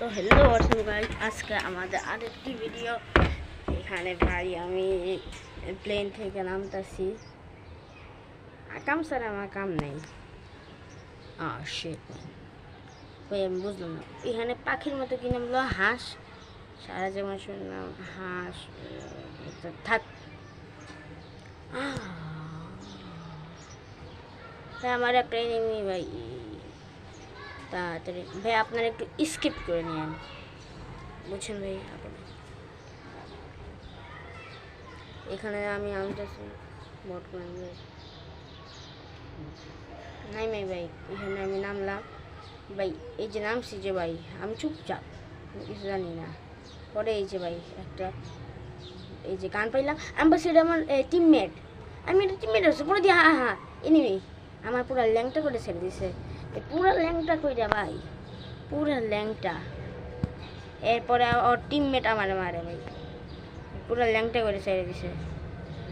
তো hello WhatsApp guys, আজকে আমাদের আরেকটি ভিডিও। এখানে ভাই আমি প্লেন থেকে নামতাছি। কাম স্যার আমার কাম নেই। শিট ভাই, আমি বুঝলাম না। এখানে পাখির মতো কি নামলো? হাঁস। সারা জীবন শুনলাম হাঁস। থাক। ভাই আমার একটা এনিমি ভাই, তাড়াতাড়ি ভাই আপনারা একটু স্কিপ করে নিন, বুঝছেন ভাই? এখানে আমি আনতেছি বট নাই নাই ভাই, এখানে আমি নামলাম ভাই। এই যে নামছি যে ভাই, আমি চুপচাপ কিছু জানি না। পরে এই যে ভাই একটা এই যে গান পাইলাম, আমি বলছি এটা আমার টিমমেট। আমি এটা টিমমেট হচ্ছে পুরো দিয়ে হ্যাঁ এনিমি আমার পুরো ল্যাংটা করে ছেড়ে দিছে। পুরো ল্যাংটা কইরা ভাই, পুরো ল্যাংটা। এরপরে ওর টিমমেট আমার মারে ভাই, পুরো ল্যাংটা করে ছেড়ে দিছে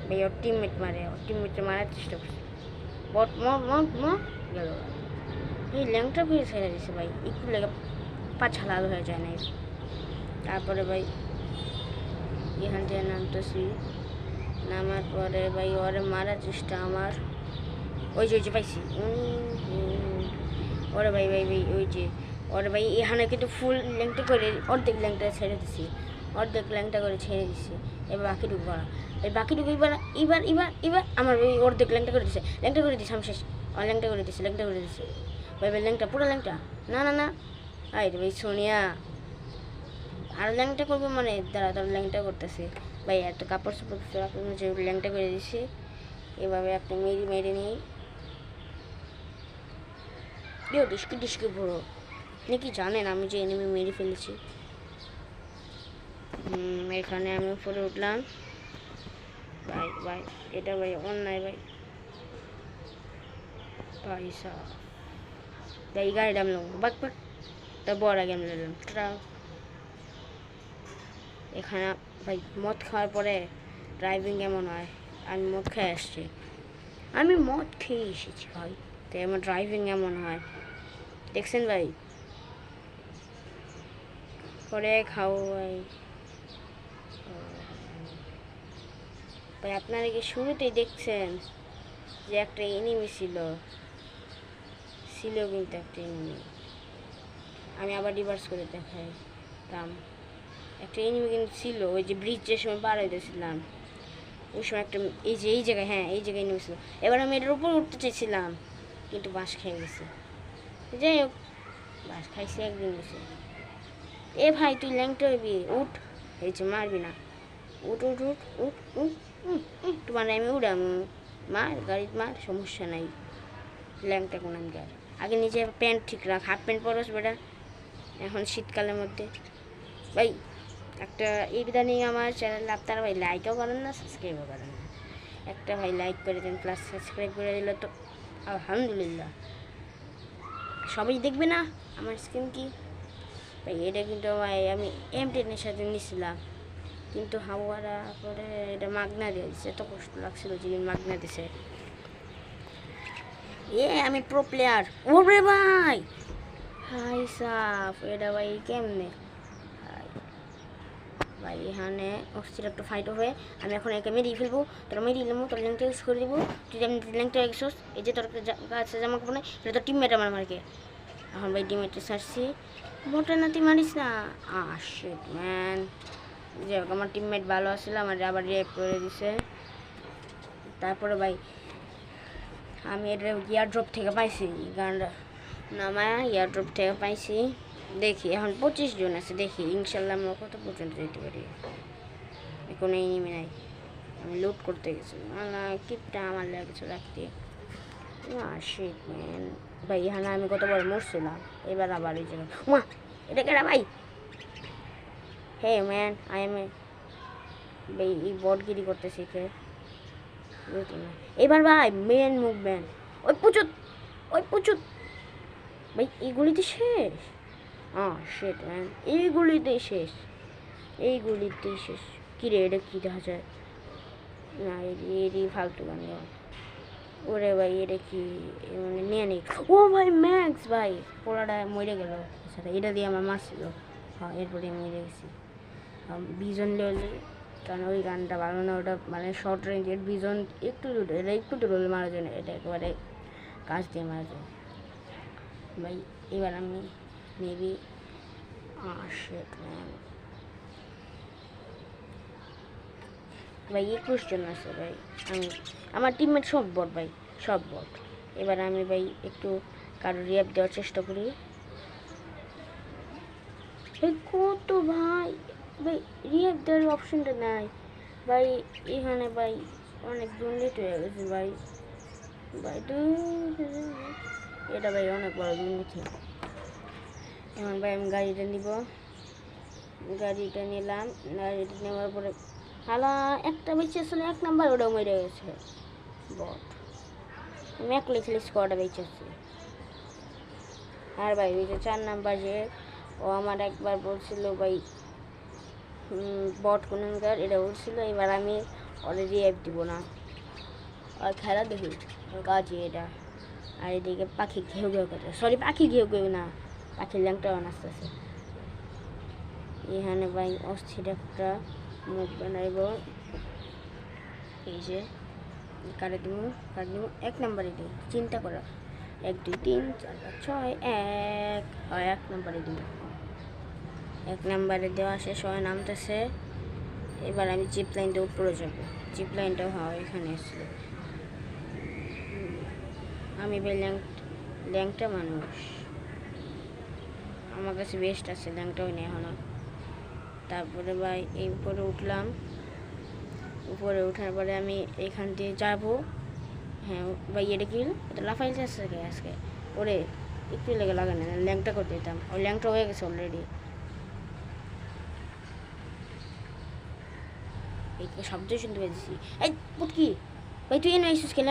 ভাই। ওর টিমমেট মারে, ওর টিমমেটকে মারার চেষ্টা করছে। বট গেল এই ল্যাংটা করে ছেড়ে দিছে ভাই, একটু লেগে পাছা লাল হয়ে যায় না। তারপরে ভাই এখান থেকে নামতেছি, নামার পরে ভাই ওরে মারার চেষ্টা আমার। ওই যে পাইছি ওরে ভাই ভাই ভাই ওই যে ওরে ভাই এখানে কিন্তু ফুল ল্যাংটা করে অর্ধেক ল্যাংটা ছেড়ে দিছি, অর্ধেক ল্যাংটা করে ছেড়ে দিছি। এবার বাকিটুকু করা, এই বাকিটুকু এবার এবার এবার এবার আমার ওই অর্ধেক ল্যাংটা করে দিছে, ল্যাংটা করে দিছে আমি শেষ। ল্যাংটা করে দিছে, ল্যাংটা করে দিছে ভাই ভাই ল্যাংটা, পুরো ল্যাংটা। না না না আই রে ভাই সোনিয়া, আর ল্যাংটা করবো মানে দাঁড়া দাঁড়া ল্যাংটা করতেছে ভাই। এত কাপড় চোপড় যে ল্যাংটা করে দিছি। এভাবে একটা মেরে নিই। ডিস্কি ডিস্কি পুরো আপনি কি জানেন আমি যে এনিমি মেরে ফেলেছি? এখানে আমি উপরে উঠলাম ভাই ভাই, এটা ভাই অন্যায় ভাই। পয়সা ভাই গাড়ি নামলাম বাক বাক, তা বড় আগে নিলাম। এখানে ভাই মদ খাওয়ার পরে ড্রাইভিং কেমন হয়? আমি মদ খেয়ে আসছি, আমি মদ খেয়ে এসেছি ভাই, তাই আমার ড্রাইভিং এমন হয় দেখছেন ভাই? পরে খাও ভাই। ভাই আপনারা কি শুরুতেই দেখছেন যে একটা এনিমি ছিল কিন্তু একটা এনিমি। আমি আবার রিভার্স করে দেখাই দাম। একটা এনিমি কিন্তু ছিল ওই যে ব্রিজ যে সময় পার হইতেছিলাম ওই সময় একটা এই জায়গায়, হ্যাঁ এই জায়গায় এনিমি ছিল। এবার আমি এটার উপর উঠতে চাইছিলাম কিন্তু বাঁশ খেয়ে গেছে। যাই হোক বাঁশ খাইছি একদিন গেছে। এ ভাই তুই ল্যাংটা হইবি, উঠ। এই যে মারবি না, উঠ উঠ উঠ উঠ উঠ। তোমার আমি উড়াম, মার গাড়ির মার, সমস্যা নাই। ল্যাংটা কোন গার আগে নিজে প্যান্ট ঠিক রাখ, হাফ প্যান্ট পরস বেটা এখন শীতকালের মধ্যে। ভাই একটা ইদানিং আমার চ্যানেল আপনারা ভাই লাইকও করেন না, সাবস্ক্রাইবও করেন না। একটা ভাই লাইক করে দেন, প্লাস সাবস্ক্রাইব করে দিলে তো আলহামদুলিল্লাহ। সবাই দেখবে না আমার স্কিন কি ভাই। এটা কিন্তু ভাই আমি M10-এর সাথে নিয়েছিলাম, কিন্তু হাওয়ারা পরে এটা মাগনা দিয়ে দিচ্ছে। এত কষ্ট লাগছিল যে মাগনা দিছে। আমি প্রো প্লেয়ার। ওরে ভাই হাই সাফ, এটা ভাই কেমনে ভাই? এখানে অস্থির একটা ফাইট হয়ে আমি এখন একে মেরিয়ে ফেলবো। তোরা মেরিয়ে নেবো, তোর ল্যাংটা ইউজ করে দিব। তুই যেমন ল্যাংটা এক্সোস, এই যে তোর কাছে জামা কাপড় নেই, এটা তোর টিমমেট আমার মারকে। এখন ভাই টিমমেটে ছাড়ছি, মোটা নাতি মারিস না। শিট ম্যান, যে আমার টিমমেট ভালো আসছিল, আমার আবার রেপ করে দিছে। তারপরে ভাই আমি এটা ইয়ার ড্রপ থেকে পাইছি, গানটা নামায়া ইয়ার ড্রপ থেকে পাইছি। দেখি এখন 25 জন আছে, দেখি ইনশাল্লাহ আমরা কত পর্যন্ত যেতে পারি। কোনো এনিমি নাই, আমি লুট করতে গেছি না, কিপটা আমার লাগছে রাখতে। শিট ম্যান ভাই, এখানে আমি কতবার মরছিলাম, এবার আবার এই জায়গায় মা। এটা কেডা ভাই? হে ম্যান আই এম ভাই এই বটগিরি করতে শিখে এবার ভাই মেন মুভমেন্ট। ওই প্রচুর ভাই, এইগুলিতে শেষ। শিট ম্যান, এইগুলিতেই শেষ। কিরে এটা কি দেখা যায় না? এরই ফালতু গান। ওরে ভাই এটা কি মানে নিয়ে নি? ও ভাই ম্যাক্স ভাই পোড়াটা মরে গেল, এটা দিয়ে আমার মারছিল। হ্যাঁ এরপরে আমি মরে গেছি। বিজন লেলে, কারণ ওই গানটা ভালো না, ওটা মানে শর্ট রেঞ্জের বিজন একটু দূরে, এটা একটু দূরে মারা যায় না, এটা একেবারে কাজ দিয়ে মারা যায় ভাই। এবার আমি মেবি ভাই 21 জন আছে ভাই। আমি আমার টিমমেট সব বট ভাই, সব বট। এবার আমি ভাই একটু কারো রিয়াপ দেওয়ার চেষ্টা করি। ভাই কত ভাই, ভাই রিয়াপ দেওয়ার অপশনটা নাই ভাই এখানে ভাই, অনেক দুর্নীতি হয়ে গেছে ভাই। ভাই এটা ভাই অনেক বড় দুর্নীতি। এখন ভাই আমি গাড়িটা নিব, গাড়িটা নিলাম, গাড়িটা নেওয়ার পরে হালা একটা বেঁচে আসলে 1 নাম্বার, ওটাও মেরে গেছে বট। আমি একলে খেলে স্কোয়াডটা বেঁচে আছি। আর ভাই ওই যে 4 নাম্বার যে, ও আমার একবার বলছিল ভাই বট কোনকার, এটা বলছিল। এবার আমি ওরে রিয়াইভ দিব না, আর খেলা দেখি কাজে এটা। আর এদিকে পাখি ঘেউ ঘেউ করছে, সরি পাখি ঘেউ ঘেউ না, পাখির ল্যাংটাও নাচতেছে। এখানে ভাই অস্থির একটা মুখ বানাইব, এই যে কাটে দিব 1 নাম্বারে দিই, চিন্তা করা 1 2 3 4 5 6 1, 1 নাম্বারে দিব। 1 নাম্বারে দেওয়া শেষ হয়, নামতেছে। এবার আমি জিপ লাইন দিয়ে উপরে যাবো, জিপ লাইনটাও হয় এখানে আসলে। আমি ভাই ল্যাংটা মানুষ, আমার কাছে বেস্ট আছে, ল্যাংটাও নেই এখনো। তারপরে ভাই এই উপরে উঠলাম, উপরে ওঠার পরে আমি এখান দিয়ে যাব। হ্যাঁ ভাই এটা কি হলো, এটা লাফাইতে আসছে আজকে, ওরে একটু লেগে লাগে না, ল্যাংটা করতে দিতাম, ওই ল্যাংটা হয়ে গেছে অলরেডি। এই শব্দ শুনতে পেয়েছি, এই পুটকি ভাই তুই এনে আইসিস কে?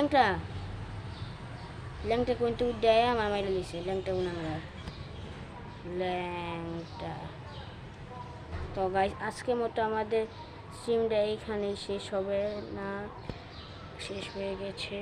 ল্যাংটা কিন্তু দেয় আমার মাইরে লিছে, ল্যাংটা উনাঙ্গার ল্যাংটা। তো গাইস আজকের মতো আমাদের স্ট্রিমটা এইখানেই শেষ হবে না, শেষ হয়ে গেছে।